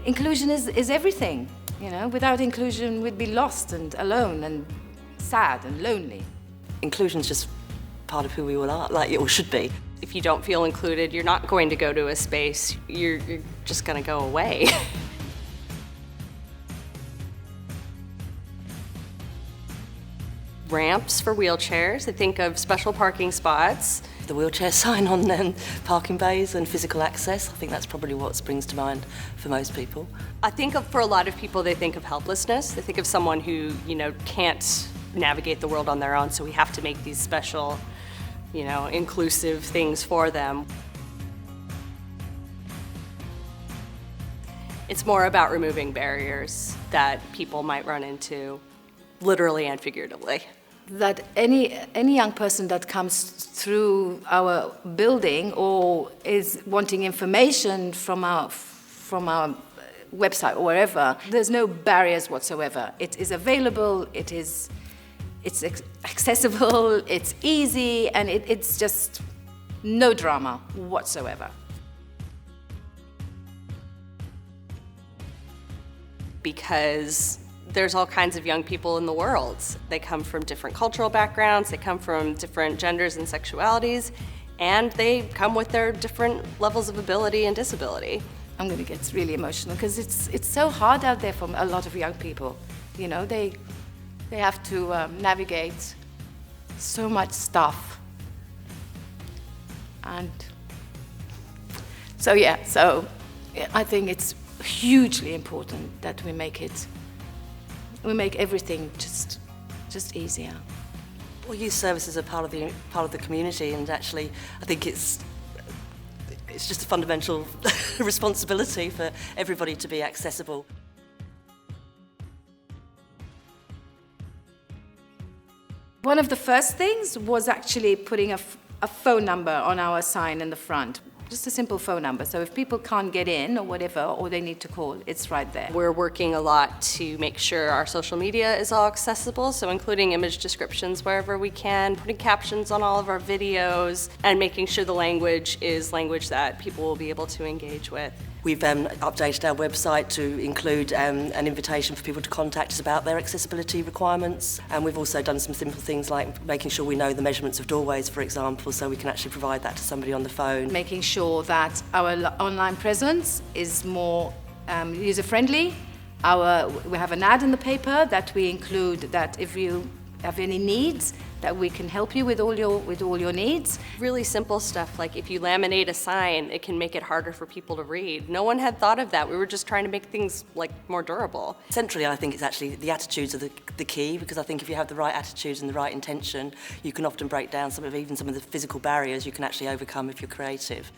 Inclusion is everything, you know. Without inclusion, we'd be lost and alone and sad and lonely. Inclusion's just part of who we all are, like it all should be. If you don't feel included, you're not going to go to a space, you're just going to go away. Ramps for wheelchairs. I think of special parking spots. The wheelchair sign on parking bays and physical access, I think that's probably what springs to mind for most people. I think for a lot of people, they think of helplessness. They think of someone who, can't navigate the world on their own, so we have to make these special, inclusive things for them. It's more about removing barriers that people might run into, literally and figuratively. That any young person that comes through our building or is wanting information from our website or wherever, there's no barriers whatsoever. It is available, it's accessible, it's easy, and it's just no drama whatsoever. Because there's all kinds of young people in the world. They come from different cultural backgrounds, they come from different genders and sexualities, and they come with their different levels of ability and disability. I'm going to get really emotional because it's so hard out there for a lot of young people. They have to navigate so much stuff. And so I think it's hugely important that we make everything just easier. Well, youth services are part of the community, and actually I think it's just a fundamental responsibility for everybody to be accessible. One of the first things was actually putting a phone number on our sign in the front. Just a simple phone number, so if people can't get in or whatever, or they need to call, it's right there. We're working a lot to make sure our social media is all accessible, so including image descriptions wherever we can, putting captions on all of our videos, and making sure the language is language that people will be able to engage with. We've updated our website to include an invitation for people to contact us about their accessibility requirements, and we've also done some simple things like making sure we know the measurements of doorways, for example, so we can actually provide that to somebody on the phone. Making sure that our online presence is more user-friendly. We have an ad in the paper that we include that if you have any needs, that we can help you with all your needs. Really simple stuff, like if you laminate a sign, it can make it harder for people to read. No one had thought of that. We were just trying to make things more durable. Centrally, I think it's actually the attitudes are the key, because I think if you have the right attitudes and the right intention, you can often break down some of the physical barriers you can actually overcome if you're creative.